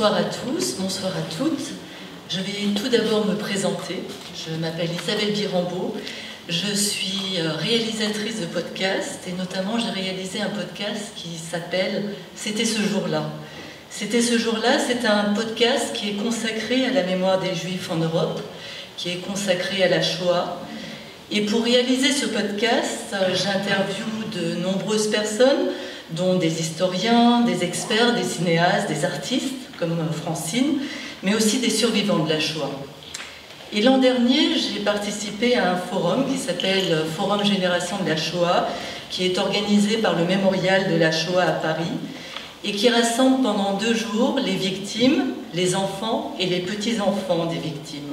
Bonsoir à tous, bonsoir à toutes. Je vais tout d'abord me présenter. Je m'appelle Isabelle Birambeau. Je suis réalisatrice de podcasts et notamment j'ai réalisé un podcast qui s'appelle « C'était ce jour-là ». « C'était ce jour-là », c'est un podcast qui est consacré à la mémoire des Juifs en Europe, qui est consacré à la Shoah. Et pour réaliser ce podcast, j'interviewe de nombreuses personnes, dont des historiens, des experts, des cinéastes, des artistes, comme Francine, mais aussi des survivants de la Shoah. Et l'an dernier, j'ai participé à un forum qui s'appelle Forum Génération de la Shoah, qui est organisé par le Mémorial de la Shoah à Paris, et qui rassemble pendant 2 jours les victimes, les enfants et les petits-enfants des victimes.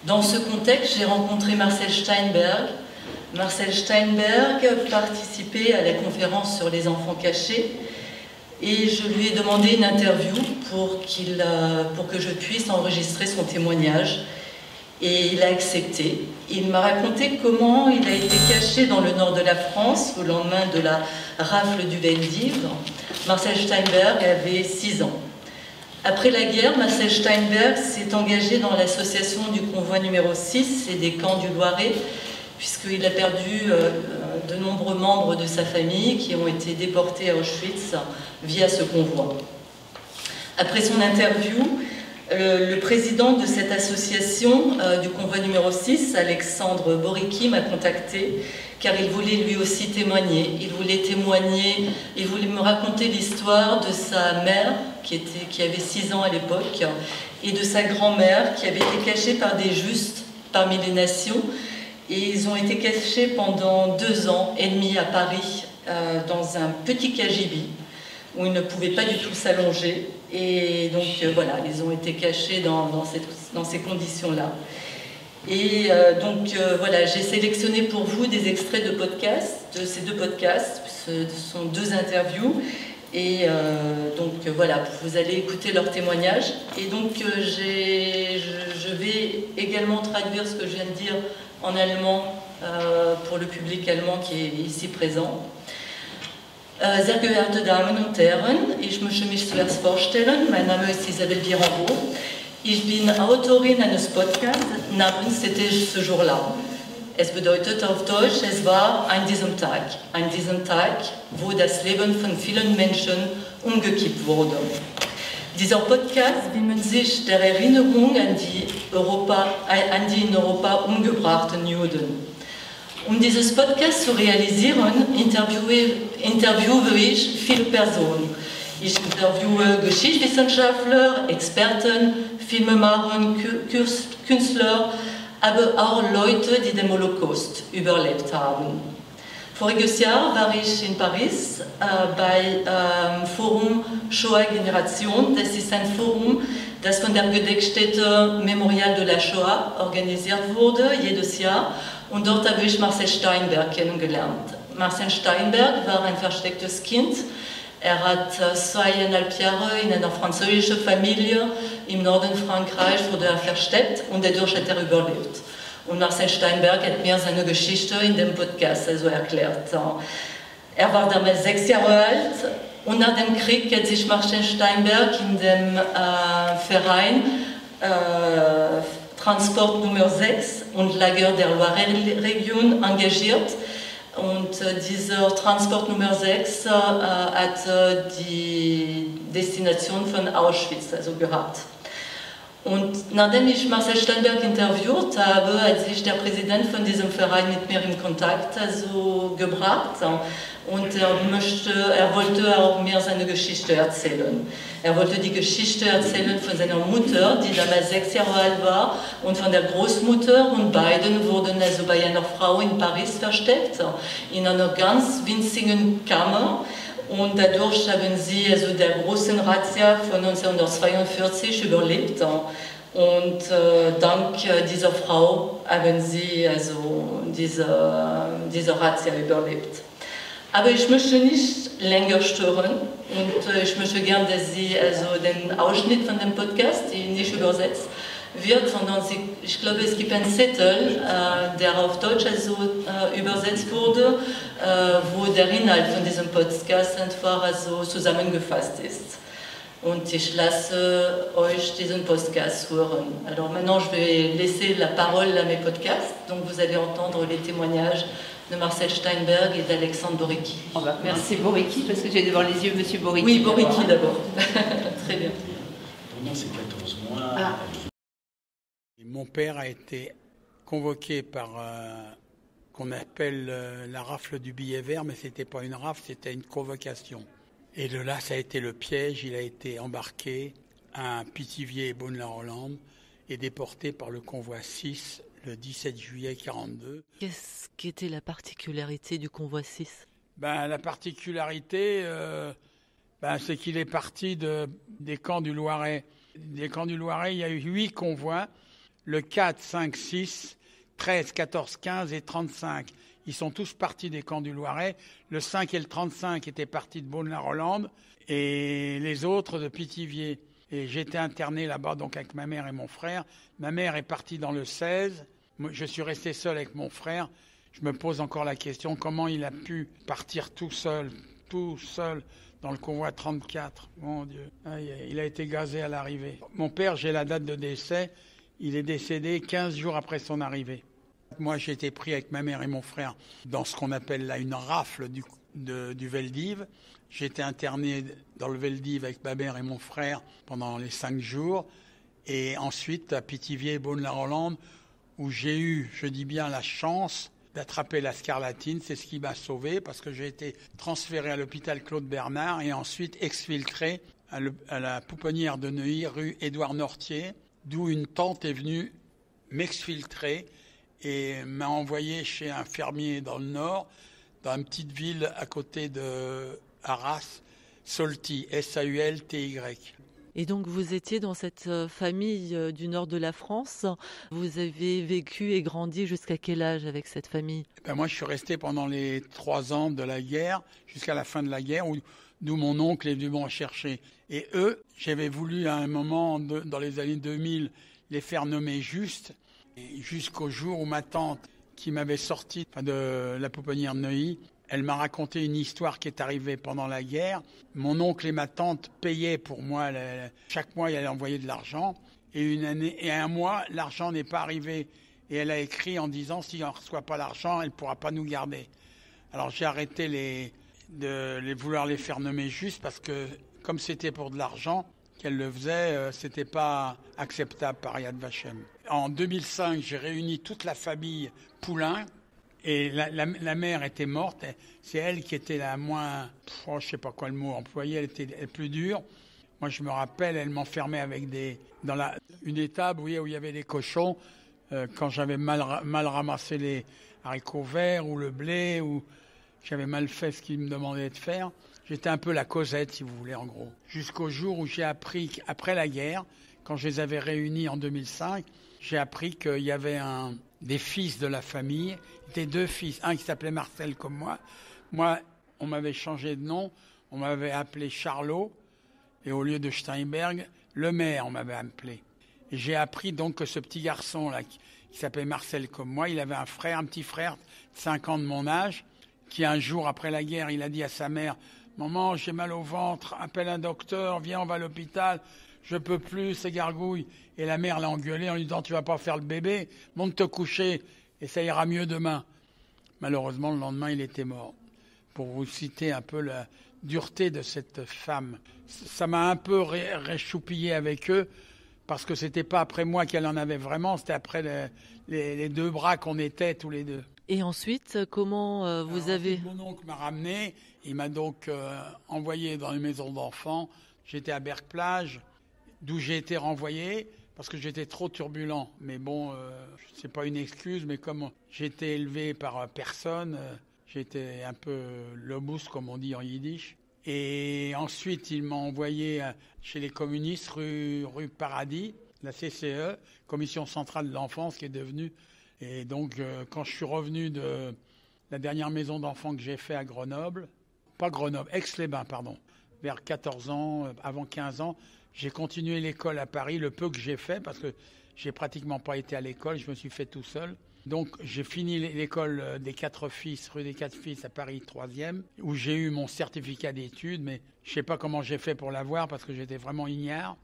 Dans ce contexte, j'ai rencontré Marcel Steinberg. Marcel Steinberg participait à la conférence sur les enfants cachés et je lui ai demandé une interview pour que je puisse enregistrer son témoignage et il a accepté. Il m'a raconté comment il a été caché dans le nord de la France au lendemain de la rafle du Veldiv. Marcel Steinberg avait 6 ans. Après la guerre, Marcel Steinberg s'est engagé dans l'association du convoi numéro 6 et des camps du Loiret, puisqu'il a perdu de nombreux membres de sa famille qui ont été déportés à Auschwitz via ce convoi. Après son interview, le président de cette association du convoi numéro 6, Alexandre Boriki, m'a contacté car il voulait lui aussi témoigner. Il voulait me raconter l'histoire de sa mère qui avait 6 ans à l'époque et de sa grand-mère qui avait été cachée par des justes parmi les nations. Et ils ont été cachés pendant 2 ans et demi à Paris, dans un petit cagibi, où ils ne pouvaient pas du tout s'allonger. Et donc voilà, ils ont été cachés dans ces conditions-là. Et voilà, j'ai sélectionné pour vous des extraits de podcasts, de ces 2 podcasts. Ce sont 2 interviews. Et voilà, vous allez écouter leurs témoignages. Et donc je vais également traduire ce que je viens de dire en allemand pour le public allemand qui est ici présent. Sehr geehrte Damen und Herren, ich möchte mich zuerst vorstellen. Mein Name ist Isabelle Birambeau. Ich bin Autorin eines Podcasts namens C'était ce jour-là. Es bedeutet auf Deutsch, es war an diesem Tag, wo das Leben von vielen Menschen umgekippt wurde. Dieser Podcast widmet sich der Erinnerung an die in Europa umgebrachten Juden. Um dieses Podcast zu realisieren, interviewe ich viele Personen. Ich interviewe Geschichtswissenschaftler, Experten, Filmemacher, Künstler, aber auch Leute, die den Holocaust überlebt haben. Voriges Jahr war ich in Paris bei Forum Shoah Generation. Das ist ein Forum, das von der Gedenkstätte Memorial de la Shoah organisiert wurde, jedes Jahr. Und dort habe ich Marcel Steinberg kennengelernt. Marcel Steinberg war ein verstecktes Kind. Er hat 2,5 Jahre in einer französischen Familie im Norden Frankreichs wurde er versteckt und dadurch hat er überlebt. Und Marcel Steinberg hat mir seine Geschichte in dem Podcast erklärt. Er war damals 6 Jahre alt und nach dem Krieg hat sich Marcel Steinberg in dem Verein Transport Nummer 6 und Lager der Loire-Region engagiert. Und dieser Transport Nummer 6 hat die Destination von Auschwitz gehabt. Und nachdem ich Marcel Steinberg interviewt habe, hat sich der Präsident von diesem Verein mit mir in Kontakt gebracht und er wollte auch mir seine Geschichte erzählen. Er wollte die Geschichte erzählen von seiner Mutter, die damals 6 Jahre alt war, und von der Großmutter, und beiden wurden bei einer Frau in Paris versteckt, in einer ganz winzigen Kammer. Und dadurch haben sie der großen Razzia von 1942 überlebt. Und dank dieser Frau haben sie diese Razzia überlebt. Aber ich möchte nicht länger stören und ich möchte gerne, dass Sie den Ausschnitt von dem Podcast, die nicht übersetzt wird, sondern ich glaube, es gibt einen Zettel, der auf Deutsch übersetzt wurde, wo der Inhalt von diesem Podcast einfach zusammengefasst ist. und ich lasse euch diesen Podcast hören. Alors maintenant, je vais laisser la parole à mes podcasts. Donc vous allez entendre les témoignages de Marcel Steinberg et d'Alexandre Boricki. On va commencer Boricki parce que j'ai devant les yeux Monsieur Boricki. Oui, Boricki d'abord. Très bien. Pendant ces 14 mois... Mon père a été convoqué par qu'on appelle la rafle du billet vert, mais c'était pas une rafle, c'était une convocation. Et de là, ça a été le piège. Il a été embarqué à Pithiviers et Beaune-la-Rolande et déporté par le convoi 6 le 17 juillet 1942. Qu'est-ce qui était la particularité du convoi 6 ? La particularité, c'est qu'il est parti des camps du Loiret. Des camps du Loiret, il y a eu 8 convois, le 4, 5, 6, 13, 14, 15 et 35. Ils sont tous partis des camps du Loiret. Le 5 et le 35 étaient partis de Beaune-la-Rolande et les autres de Pithiviers. Et j'étais interné là-bas donc avec ma mère et mon frère. Ma mère est partie dans le 16. Moi, je suis resté seul avec mon frère. Je me pose encore la question, comment il a pu partir tout seul dans le convoi 34. Mon Dieu, il a été gazé à l'arrivée. Mon père, j'ai la date de décès. Il est décédé 15 jours après son arrivée. Moi, j'ai été pris avec ma mère et mon frère dans ce qu'on appelle là une rafle du Veldiv. J'ai été interné dans le Veldiv avec ma mère et mon frère pendant les 5 jours. Et ensuite à Pithiviers et Beaune-la-Rolande, où j'ai eu, je dis bien, la chance d'attraper la scarlatine. C'est ce qui m'a sauvé parce que j'ai été transféré à l'hôpital Claude Bernard et ensuite exfiltré à la pouponnière de Neuilly, rue Édouard Nortier, d'où une tante est venue m'exfiltrer et m'a envoyé chez un fermier dans le Nord, dans une petite ville à côté de Arras, Saulty, S-A-U-L-T-Y. Et donc vous étiez dans cette famille du nord de la France. Vous avez vécu et grandi jusqu'à quel âge avec cette famille ? Moi, je suis resté pendant les 3 ans de la guerre, jusqu'à la fin de la guerre, d'où mon oncle est venu me chercher. Et eux, j'avais voulu à un moment, dans les années 2000, les faire nommer juste, jusqu'au jour où ma tante, qui m'avait sorti de la pouponnière de Neuilly, elle m'a raconté une histoire qui est arrivée pendant la guerre. Mon oncle et ma tante payaient pour moi. Chaque mois, elle envoyait de l'argent. Et un mois, l'argent n'est pas arrivé. Et elle a écrit en disant, si on ne reçoit pas l'argent, elle ne pourra pas nous garder. Alors j'ai arrêté de vouloir les faire nommer juste parce que, comme c'était pour de l'argent qu'elle le faisait, c'était pas acceptable par Yad Vashem. En 2005, j'ai réuni toute la famille Poulain. Et la mère était morte, c'est elle qui était la moins, je sais pas quoi le mot employé, elle était plus dure. Moi je me rappelle, elle m'enfermait avec dans une étable où il y avait des cochons, quand j'avais mal ramassé les haricots verts ou le blé, ou j'avais mal fait ce qu'il me demandait de faire. J'étais un peu la Cosette, si vous voulez, en gros. Jusqu'au jour où j'ai appris qu'après la guerre, quand je les avais réunis en 2005, j'ai appris qu'il y avait des fils de la famille. Il y était 2 fils, un qui s'appelait Marcel comme moi. Moi, on m'avait changé de nom, on m'avait appelé Charlot, et au lieu de Steinberg, le maire, on m'avait appelé. Et j'ai appris donc que ce petit garçon-là, qui s'appelait Marcel comme moi, il avait un petit frère de 5 ans de mon âge, qui un jour après la guerre, il a dit à sa mère, « Maman, j'ai mal au ventre, appelle un docteur, viens, on va à l'hôpital. » Je peux plus, c'est gargouille. Et la mère l'a engueulé en lui disant, tu vas pas faire le bébé, monte te coucher et ça ira mieux demain. Malheureusement, le lendemain, il était mort. Pour vous citer un peu la dureté de cette femme. Ça m'a un peu réchoupillé avec eux parce que c'était pas après moi qu'elle en avait vraiment, c'était après les 2 bras qu'on était tous les deux. Et ensuite, comment vous avez... Mon oncle m'a ramené, il m'a donc envoyé dans une maison d'enfants. J'étais à Berck-Plage, d'où j'ai été renvoyé parce que j'étais trop turbulent. Mais bon, c'est pas une excuse, mais comme j'étais élevé par personne, j'étais un peu lobous, comme on dit en yiddish. Et ensuite, il m'a envoyé chez les communistes, rue Paradis, la CCE, Commission centrale de l'enfance, qui est devenue. Et donc, quand je suis revenu de la dernière maison d'enfants que j'ai fait à Grenoble, Aix-les-Bains, pardon, vers 14 ans, avant 15 ans, j'ai continué l'école à Paris, le peu que j'ai fait, parce que j'ai pratiquement pas été à l'école, je me suis fait tout seul. Donc j'ai fini l'école des 4 Fils, rue des 4 Fils à Paris 3e, où j'ai eu mon certificat d'études, mais je ne sais pas comment j'ai fait pour l'avoir parce que j'étais vraiment ignare.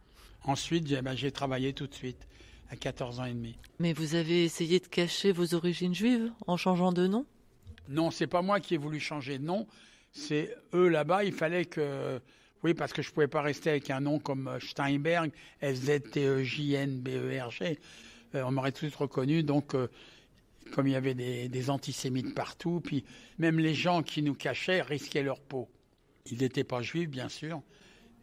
Ensuite, j'ai travaillé tout de suite, à 14 ans et demi. Mais vous avez essayé de cacher vos origines juives en changeant de nom? Non, c'est pas moi qui ai voulu changer de nom. C'est eux là-bas, il fallait que... Oui, parce que je ne pouvais pas rester avec un nom comme Steinberg, SZTEJNBERG. On m'aurait tout de suite reconnu, donc comme il y avait des antisémites partout, puis même les gens qui nous cachaient risquaient leur peau. Ils n'étaient pas juifs, bien sûr,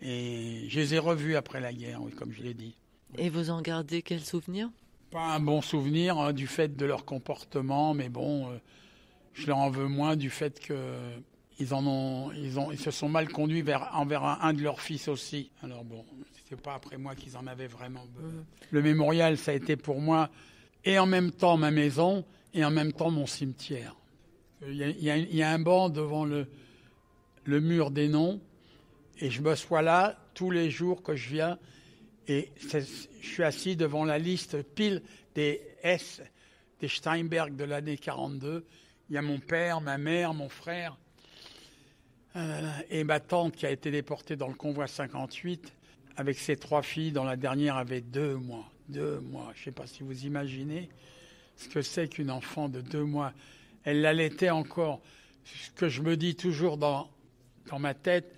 et je les ai revus après la guerre, oui, comme je l'ai dit. Et vous en gardez quel souvenir? Pas un bon souvenir du fait de leur comportement, mais bon, je leur en veux moins du fait qu'ils se sont mal conduits envers un de leurs fils aussi. Alors bon, c'était pas après moi qu'ils en avaient vraiment besoin. Le mémorial, ça a été pour moi et en même temps ma maison et en même temps mon cimetière. Il y a un banc devant le mur des noms et je m'assois là tous les jours que je viens et je suis assis devant la liste pile des S, des Steinberg de l'année 42. Il y a mon père, ma mère, mon frère et ma tante qui a été déportée dans le convoi 58 avec ses 3 filles, dont la dernière avait 2 mois. 2 mois, je ne sais pas si vous imaginez ce que c'est qu'une enfant de 2 mois. Elle l'allaitait encore. Ce que je me dis toujours dans ma tête,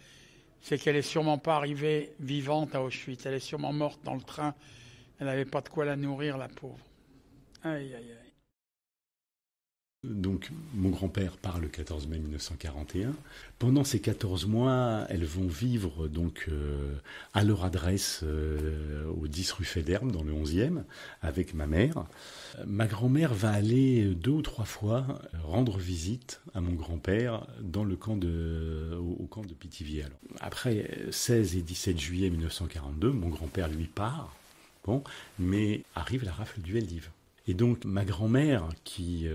c'est qu'elle n'est sûrement pas arrivée vivante à Auschwitz. Elle est sûrement morte dans le train. Elle n'avait pas de quoi la nourrir, la pauvre. Aïe, aïe, aïe. Donc, mon grand-père part le 14 mai 1941. Pendant ces 14 mois, elles vont vivre donc à leur adresse au 10 rue Fédherbe, dans le 11e, avec ma mère. Ma grand-mère va aller 2 ou 3 fois rendre visite à mon grand-père dans le camp au camp de Pithiviers. Alors, après 16 et 17 juillet 1942, mon grand-père, lui, part, mais arrive la rafle du Veldiv. Et donc, ma grand-mère, qui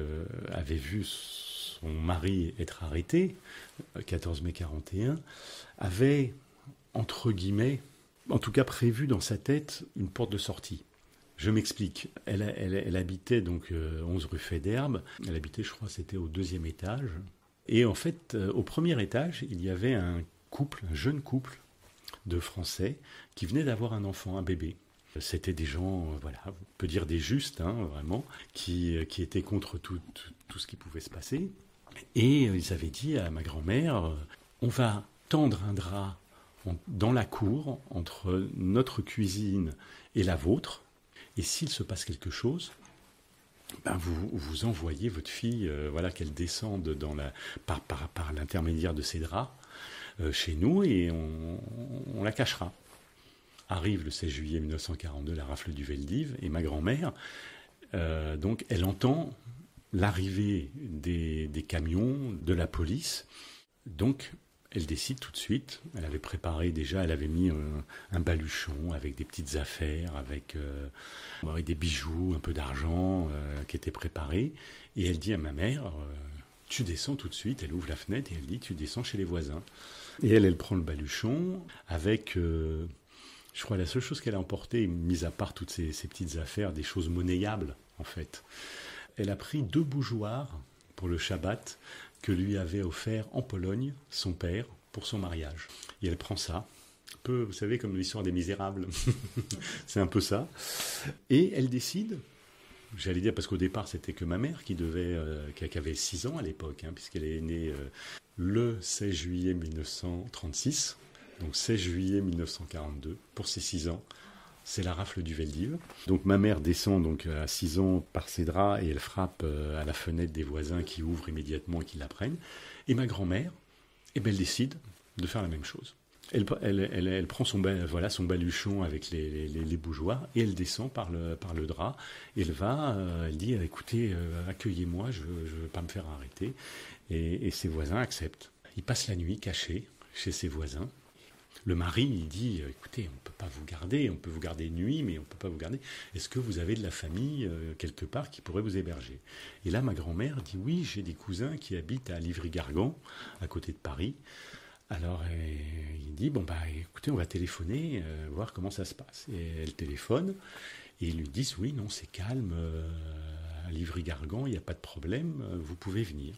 avait vu son mari être arrêté, 14 mai 41, avait, entre guillemets, en tout cas prévu dans sa tête une porte de sortie. Je m'explique. Elle habitait donc 11 rue Fédherbe. Elle habitait, je crois, c'était au 2e étage. Et en fait, au 1er étage, il y avait un jeune couple de Français qui venait d'avoir un enfant, un bébé. C'était des gens, voilà, on peut dire des justes, vraiment, qui étaient contre tout ce qui pouvait se passer. Et ils avaient dit à ma grand-mère, on va tendre un drap dans la cour entre notre cuisine et la vôtre, et s'il se passe quelque chose, vous envoyez votre fille, qu'elle descende par l'intermédiaire de ces draps chez nous, et on la cachera. Arrive le 16 juillet 1942, la rafle du Veldiv, et ma grand-mère, donc, elle entend l'arrivée des camions, de la police. Donc, elle décide tout de suite. Elle avait préparé déjà, elle avait mis un baluchon avec des petites affaires, avec des bijoux, un peu d'argent qui étaient préparés. Et elle dit à ma mère, tu descends tout de suite. Elle ouvre la fenêtre et elle dit, tu descends chez les voisins. Et elle prend le baluchon avec... je crois la seule chose qu'elle a emportée, mis à part toutes ces petites affaires, des choses monnayables en fait, elle a pris 2 bougeoirs pour le Shabbat que lui avait offert en Pologne son père pour son mariage. Et elle prend ça, un peu, vous savez, comme l'histoire des Misérables, c'est un peu ça. Et elle décide, j'allais dire parce qu'au départ c'était que ma mère qui avait 6 ans à l'époque, puisqu'elle est née le 16 juillet 1936. Donc 16 juillet 1942, pour ses 6 ans, c'est la rafle du Veldiv. Donc ma mère descend donc à 6 ans par ses draps et elle frappe à la fenêtre des voisins qui ouvrent immédiatement et qui la prennent. Et ma grand-mère, elle décide de faire la même chose. Elle prend son baluchon avec les bougeoirs et elle descend par le drap. Et elle dit, écoutez, accueillez-moi, je ne veux pas me faire arrêter. Et ses voisins acceptent. Ils passent la nuit cachés chez ses voisins. Le mari, il dit, écoutez, on ne peut pas vous garder, on peut vous garder de nuit, mais on ne peut pas vous garder. Est-ce que vous avez de la famille quelque part qui pourrait vous héberger? Et là, ma grand-mère dit, oui, j'ai des cousins qui habitent à Livry-Gargan, à côté de Paris. Alors, il dit, écoutez, on va téléphoner, voir comment ça se passe. Et elle téléphone, et ils lui disent, oui, non, c'est calme, à Livry-Gargan, il n'y a pas de problème, vous pouvez venir.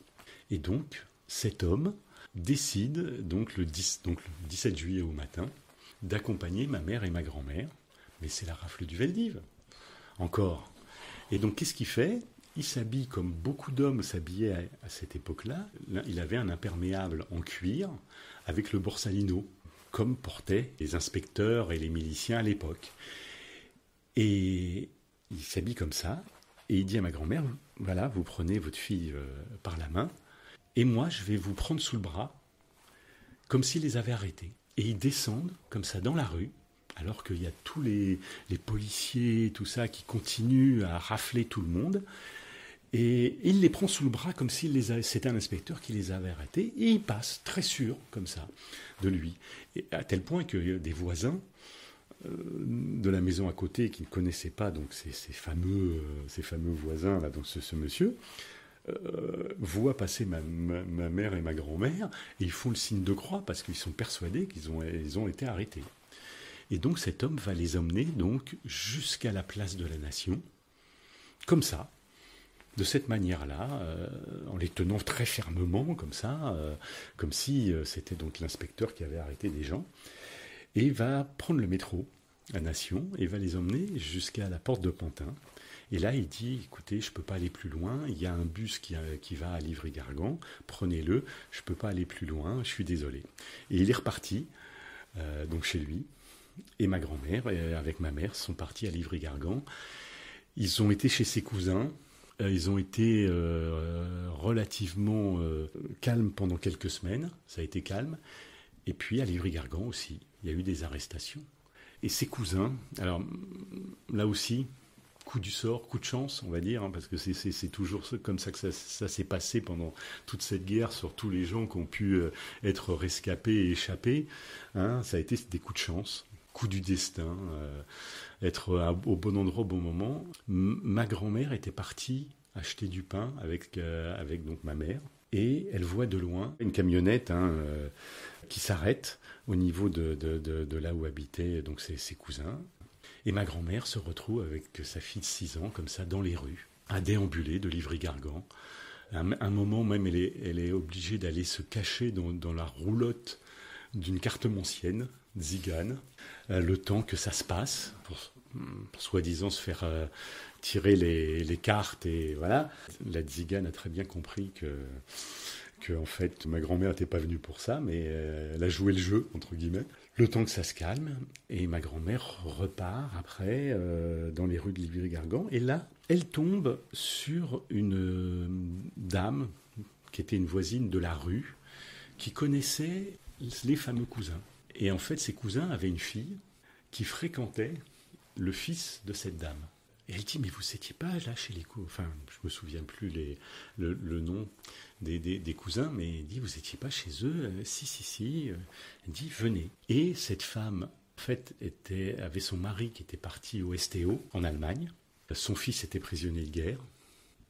Et donc, cet homme décide, donc le 17 juillet au matin, d'accompagner ma mère et ma grand-mère. Mais c'est la rafle du Veldiv, encore. Et donc, qu'est-ce qu'il fait ? Il s'habille comme beaucoup d'hommes s'habillaient à cette époque-là. Il avait un imperméable en cuir avec le borsalino, comme portaient les inspecteurs et les miliciens à l'époque. Et il s'habille comme ça, et il dit à ma grand-mère, voilà, vous prenez votre fille par la main, et moi, je vais vous prendre sous le bras, comme s'il les avait arrêtés. Et ils descendent, comme ça, dans la rue, alors qu'il y a tous les policiers, tout ça, qui continuent à rafler tout le monde. Et il les prend sous le bras comme c'était un inspecteur qui les avait arrêtés. Et il passe, très sûr, comme ça, de lui. Et à tel point que des voisins de la maison à côté qui ne connaissaient pas donc ces fameux voisins, là, donc ce monsieur, voient passer ma mère et ma grand-mère, et ils font le signe de croix parce qu'ils sont persuadés qu'ils ont été arrêtés. Et donc cet homme va les emmener donc jusqu'à la place de la Nation, comme ça, de cette manière-là, en les tenant très fermement, comme ça, comme si c'était donc l'inspecteur qui avait arrêté des gens, et va prendre le métro à Nation et va les emmener jusqu'à la porte de Pantin. Et là, il dit, écoutez, je ne peux pas aller plus loin, il y a un bus qui va à Livry-Gargan, prenez-le, je ne peux pas aller plus loin, je suis désolé. Et il est reparti, donc chez lui, et ma grand-mère, avec ma mère, sont partis à Livry-Gargan. Ils ont été chez ses cousins, ils ont été relativement calmes pendant quelques semaines, ça a été calme, et puis à Livry-Gargan aussi, il y a eu des arrestations. Et ses cousins, alors là aussi, coup du sort, coup de chance, on va dire, hein, parce que c'est toujours comme ça que ça s'est passé pendant toute cette guerre sur tous les gens qui ont pu être rescapés et échappés. Hein, ça a été des coups de chance, coup du destin, être au bon endroit au bon moment. Ma grand-mère était partie acheter du pain avec donc ma mère, et elle voit de loin une camionnette qui s'arrête au niveau de là où habitaient donc ses cousins. Et ma grand-mère se retrouve avec sa fille de 6 ans, comme ça, dans les rues, à déambuler de Livry-Gargan. Un moment même, elle est obligée d'aller se cacher dans la roulotte d'une cartomancienne, Zigane, le temps que ça se passe, pour soi-disant se faire tirer les cartes. Et voilà. La Zigane a très bien compris que en fait, ma grand-mère n'était pas venue pour ça, mais elle a joué le jeu, entre guillemets. Le temps que ça se calme, et ma grand-mère repart après dans les rues de Livry-Gargan. Et là, elle tombe sur une dame qui était une voisine de la rue, qui connaissait les fameux cousins. Et en fait, ces cousins avaient une fille qui fréquentait le fils de cette dame. Et elle dit, mais vous n'étiez pas là chez les cousins, enfin, je me souviens plus le nom des cousins, mais elle dit, vous n'étiez pas chez eux? Si. Elle dit, venez. Et cette femme, en fait, avait son mari qui était parti au STO, en Allemagne. Son fils était prisonnier de guerre.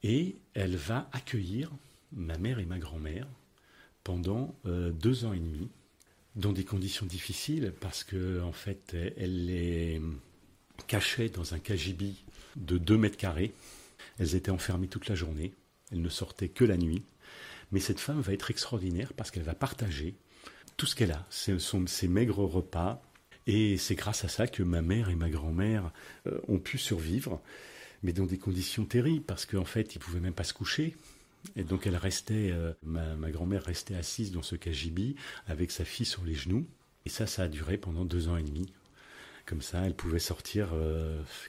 Et elle va accueillir ma mère et ma grand-mère pendant 2 ans et demi, dans des conditions difficiles, parce que en fait, elle les cachait dans un cagibi de 2 mètres carrés. Elles étaient enfermées toute la journée. Elles ne sortaient que la nuit. Mais cette femme va être extraordinaire parce qu'elle va partager tout ce qu'elle a, ses maigres repas. Et c'est grâce à ça que ma mère et ma grand-mère ont pu survivre, mais dans des conditions terribles, parce qu'en fait, ils ne pouvaient même pas se coucher. Et donc elle restait, ma grand-mère restait assise dans ce cagibi avec sa fille sur les genoux. Et ça a duré pendant 2 ans et demi. Comme ça, elle pouvait sortir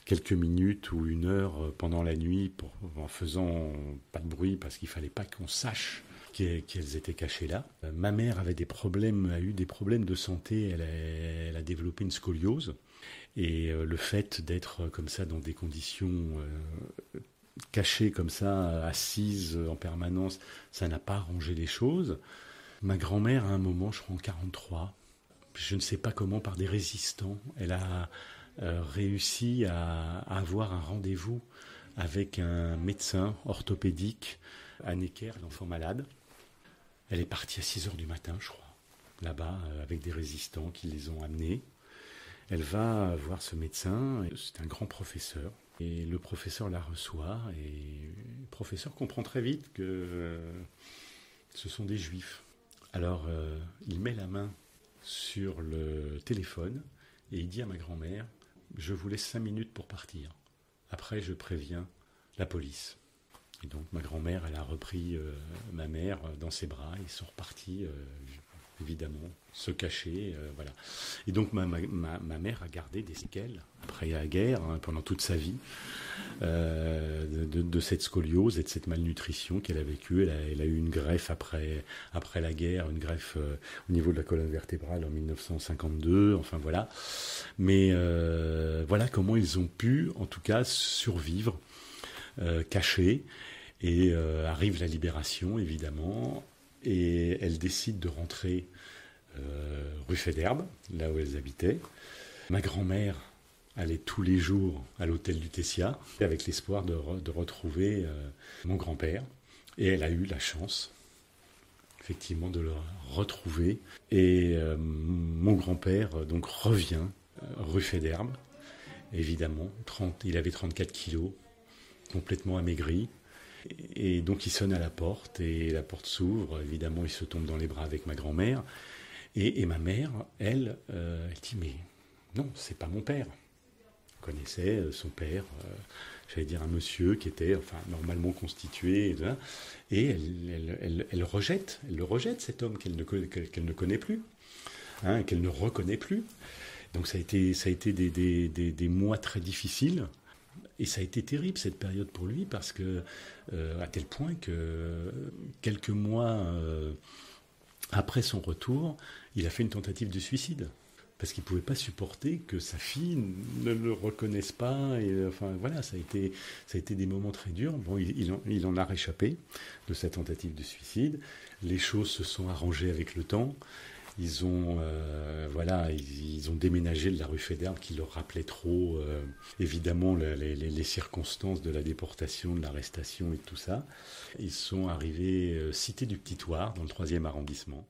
quelques minutes ou 1 heure pendant la nuit en faisant pas de bruit, parce qu'il ne fallait pas qu'on sache qu'elles étaient cachées là. Ma mère a eu des problèmes de santé, elle a développé une scoliose. Et le fait d'être comme ça dans des conditions cachées comme ça, assises en permanence, ça n'a pas arrangé les choses. Ma grand-mère, à un moment, je crois en 1943, je ne sais pas comment, par des résistants, elle a réussi à avoir un rendez-vous avec un médecin orthopédique à Necker, l'enfant malade. Elle est partie à 6 heures du matin, je crois, là-bas, avec des résistants qui les ont amenés. Elle va voir ce médecin, c'est un grand professeur, Et le professeur la reçoit, et le professeur comprend très vite que ce sont des juifs. Alors, il met la main sur le téléphone et il dit à ma grand-mère, je vous laisse 5 minutes pour partir. Après, je préviens la police. Et donc, ma grand-mère, elle a repris ma mère dans ses bras. Ils sont repartis, évidemment, se cacher. Voilà. Et donc, ma mère a gardé des séquelles, après la guerre, pendant toute sa vie, de cette scoliose et de cette malnutrition qu'elle a vécue. Elle a eu une greffe après la guerre, une greffe au niveau de la colonne vertébrale en 1952. Enfin, voilà. Mais voilà comment ils ont pu, en tout cas, survivre. Cachée, et arrive la libération évidemment, et elle décide de rentrer rue Faidherbe, là où elles habitaient. Ma grand-mère allait tous les jours à l'hôtel du Tessia avec l'espoir de retrouver mon grand-père, et elle a eu la chance effectivement de le retrouver, et mon grand-père donc revient rue Faidherbe, évidemment. Il avait 34 kilos, complètement amaigri, et donc il sonne à la porte, et la porte s'ouvre, évidemment il se tombe dans les bras avec ma grand-mère, et ma mère, elle dit, mais non, c'est pas mon père. Elle connaissait son père, j'allais dire un monsieur qui était normalement constitué, et elle rejette cet homme qu'elle ne connaît plus, qu'elle ne reconnaît plus. Donc ça a été des mois très difficiles. Et ça a été terrible cette période pour lui, parce que à tel point que quelques mois après son retour, il a fait une tentative de suicide, parce qu'il ne pouvait pas supporter que sa fille ne le reconnaisse pas. Et, voilà, ça a été des moments très durs. Bon, il en a réchappé de sa tentative de suicide. Les choses se sont arrangées avec le temps. Ils ont déménagé de la rue Faidherbe, qui leur rappelait trop, évidemment, les circonstances de la déportation, de l'arrestation et tout ça. Ils sont arrivés cité du Petit Thouars, dans le 3e arrondissement.